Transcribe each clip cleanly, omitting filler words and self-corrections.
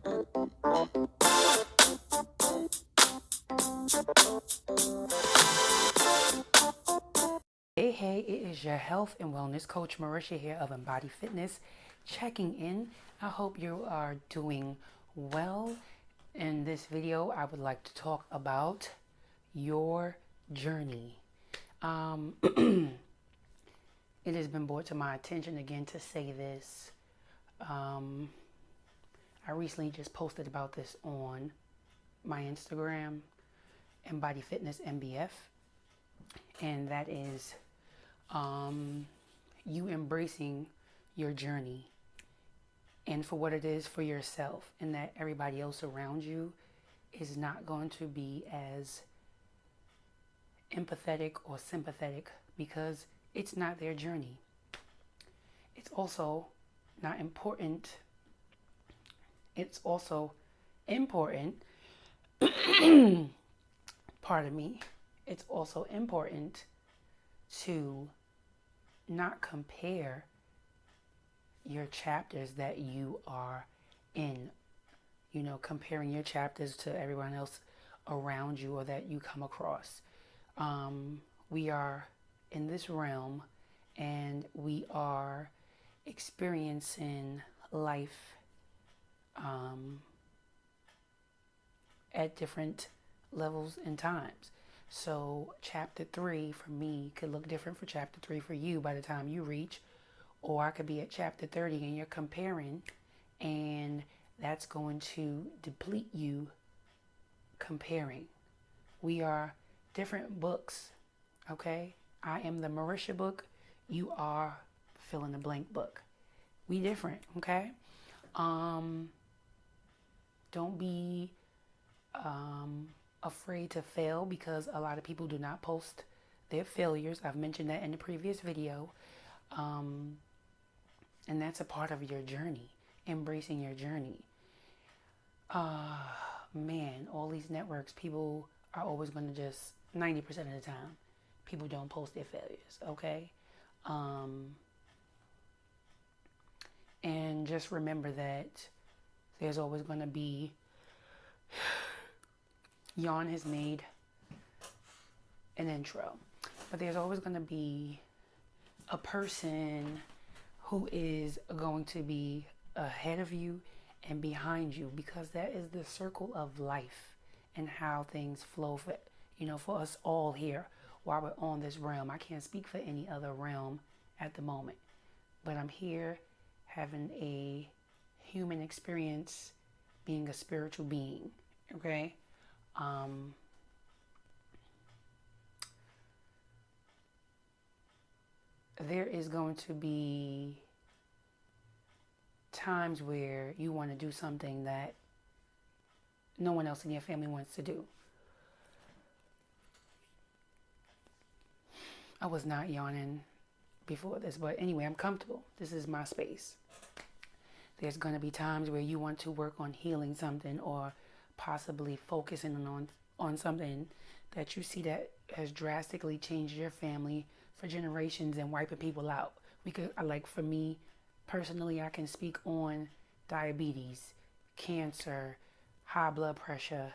Hey, it is your health and wellness coach Marisha here of Embody Fitness checking in. I hope you are doing well. In this video, I would like to talk about your journey. It has been brought to my attention again to say this. I recently just posted about this on my Instagram, MBodyFitnessMBF, and that is you embracing your journey and for what it is for yourself, and that everybody else around you is not going to be as empathetic or sympathetic because it's not their journey. It's also not important. It's also important, pardon me, it's also important to not compare your chapters that you are in, comparing your chapters to everyone else around you or that you come across. We are in this realm and we are experiencing life at different levels and times. So chapter 3 for me could look different for chapter 3 for you by the time you reach, or I could be at chapter 30 and you're comparing, and that's going to deplete you comparing. We are different books, okay? I am the Marisha book. You are fill in the blank book. We different, okay? Don't be afraid to fail, because a lot of people do not post their failures. I've mentioned that in the previous video. And that's a part of your journey, embracing your journey. Man, all these networks, people are always going to just, 90% of the time, people don't post their failures, okay? And just remember that there's always going to be, Yawn has made an intro, but there's always going to be a person who is going to be ahead of you and behind you, because that is the circle of life and how things flow for us all here while we're on this realm. I can't speak for any other realm at the moment, but I'm here having a human experience, being a spiritual being, okay? There is going to be times where you want to do something that no one else in your family wants to do. I was not yawning before this, but anyway, I'm comfortable. This is my space. There's going to be times where you want to work on healing something, or possibly focusing on something that you see that has drastically changed your family for generations and wiping people out. For me personally, I can speak on diabetes, cancer, high blood pressure,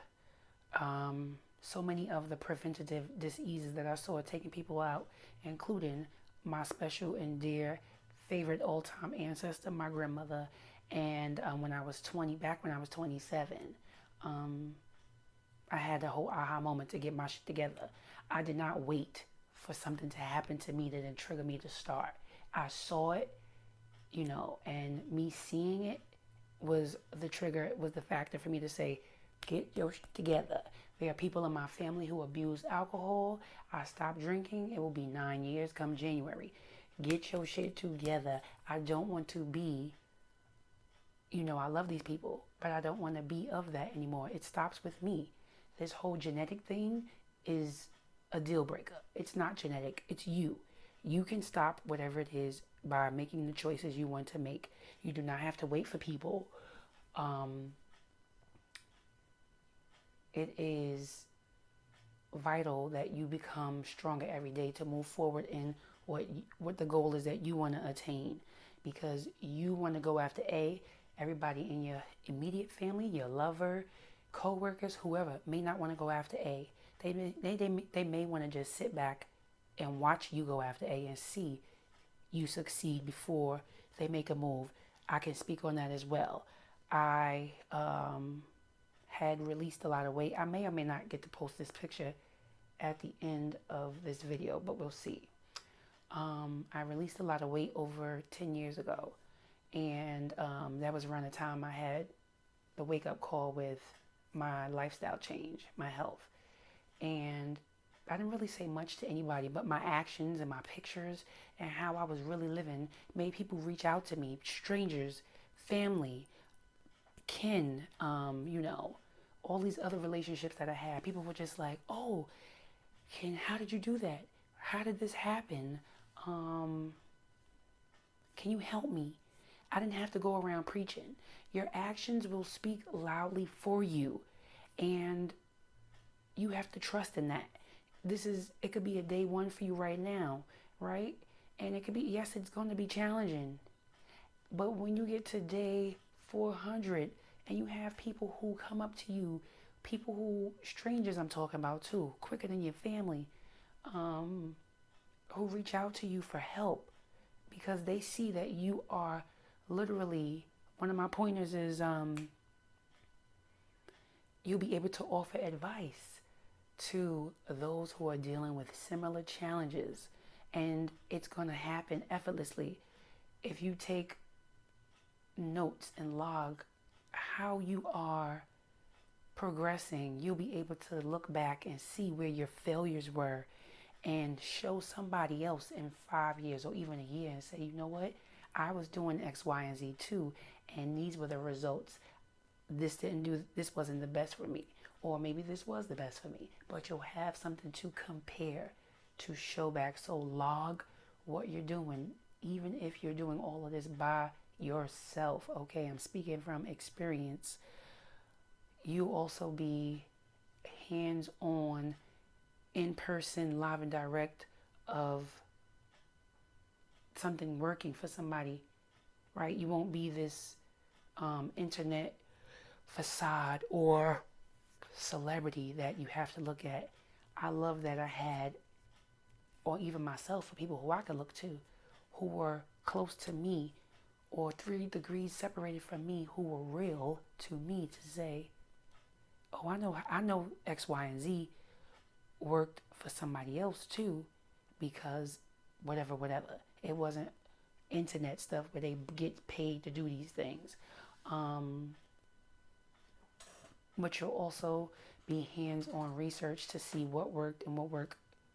so many of the preventative diseases that I saw taking people out, including my special and dear favorite all-time ancestor, my grandmother. And when I was 27, I had the whole aha moment to get my shit together. I did not wait for something to happen to me that then trigger me to start. I saw it, and me seeing it was the trigger, was the factor for me to say, get your shit together. There are people in my family who abuse alcohol. I stopped drinking. It will be 9 years come January. Get your shit together. I don't want to be, I love these people, but I don't want to be of that anymore. It stops with me. This whole genetic thing is a deal breaker. It's not genetic. It's you. You can stop whatever it is by making the choices you want to make. You do not have to wait for people. It is vital that you become stronger every day to move forward in what the goal is that you want to attain, because you want to go after A Everybody in your immediate family, your lover, co-workers, whoever, may not want to go after A. They may want to just sit back and watch you go after A and see you succeed before they make a move. I can speak on that as well. I had released a lot of weight. I may or may not get to post this picture at the end of this video, but we'll see. I released a lot of weight over 10 years ago, and that was around the time I had the wake-up call with my lifestyle change, my health. And I didn't really say much to anybody, but my actions and my pictures and how I was really living made people reach out to me, strangers, family, kin, all these other relationships that I had. People were just like, oh, how did you do that? How did this happen? Can you help me? I didn't have to go around preaching. Your actions will speak loudly for you, and you have to trust in that. It could be a day one for you right now, right? And it could be, yes, it's going to be challenging. But when you get to day 400 and you have people who come up to you, strangers I'm talking about too, quicker than your family, who reach out to you for help because they see that you are literally, one of my pointers is you'll be able to offer advice to those who are dealing with similar challenges, and it's going to happen effortlessly if you take notes and log how you are progressing. You'll be able to look back and see where your failures were and show somebody else in 5 years or even a year and say, you know what, I was doing X, Y, and Z too, and these were the results. This wasn't the best for me. Or maybe this was the best for me, but you'll have something to compare, to show back. So log what you're doing, even if you're doing all of this by yourself. Okay, I'm speaking from experience. You also be hands-on, in-person, live and direct of something working for somebody, right? You won't be this internet facade or celebrity that you have to look at. I love that I had, or even myself, for people who I could look to, who were close to me or 3 degrees separated from me, who were real to me, to say, oh, I know X, Y, and Z worked for somebody else too, because whatever. It wasn't internet stuff where they get paid to do these things. But you'll also be hands-on research to see what worked and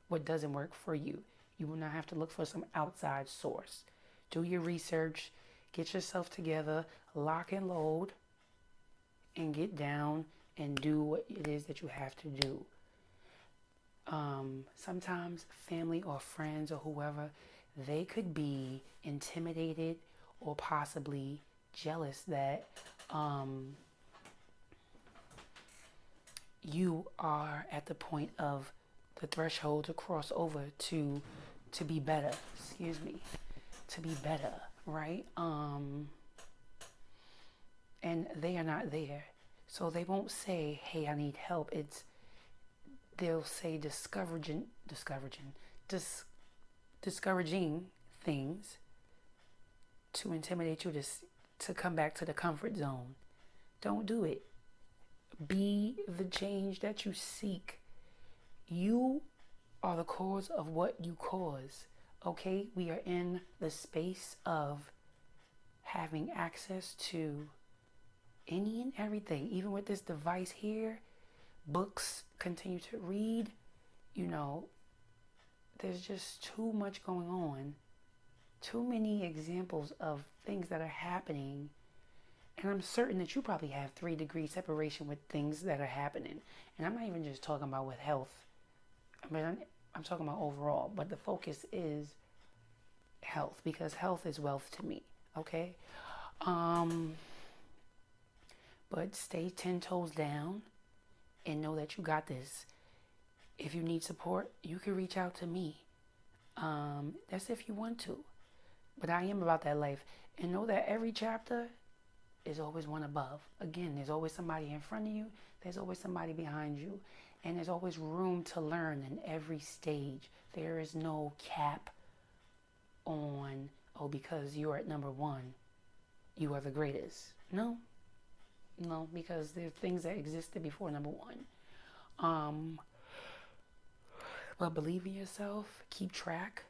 what doesn't work for you. You will not have to look for some outside source. Do your research, get yourself together, lock and load, and get down and do what it is that you have to do. Sometimes family or friends or whoever, they could be intimidated or possibly jealous that you are at the point of the threshold to cross over to be better. To be better, right? And they are not there. So they won't say, hey, I need help. They'll say discouraging things to intimidate you to come back to the comfort zone. Don't do it. Be the change that you seek. You are the cause of what you cause. Okay? We are in the space of having access to any and everything. Even with this device here, books, continue to read. There's just too much going on. Too many examples of things that are happening. And I'm certain that you probably have 3 degree separation with things that are happening. And I'm not even just talking about with health. I'm talking about overall. But the focus is health, because health is wealth to me. Okay? But stay 10 toes down and know that you got this. If you need support, you can reach out to me. That's if you want to. But I am about that life. And know that every chapter there's always one above. Again, there's always somebody in front of you, there's always somebody behind you, and there's always room to learn in every stage. There is no cap on, oh, because you're at number one, you are the greatest. No, because there are things that existed before number one. But believe in yourself, keep track.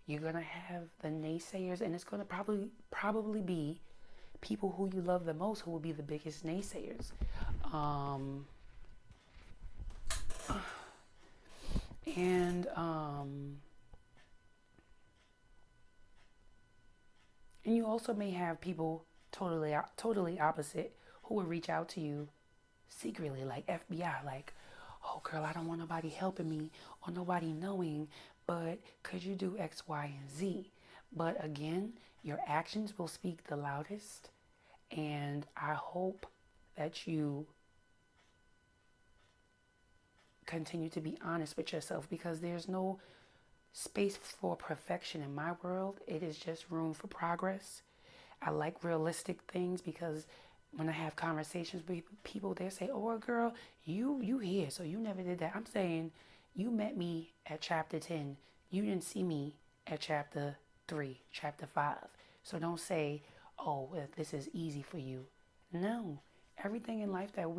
You're gonna have the naysayers, and it's gonna probably be people who you love the most who will be the biggest naysayers. And you also may have people totally opposite who will reach out to you secretly, like FBI, like, oh girl, I don't want nobody helping me or nobody knowing, but could you do X, Y, and Z? But again, your actions will speak the loudest, and I hope that you continue to be honest with yourself, because there's no space for perfection in my world. It is just room for progress. I like realistic things, because when I have conversations with people, they say, oh girl, you here, so you never did that. I'm saying, you met me at chapter 10. You didn't see me at chapter 3, chapter 5. So don't say, oh, well, this is easy for you. No, everything in life that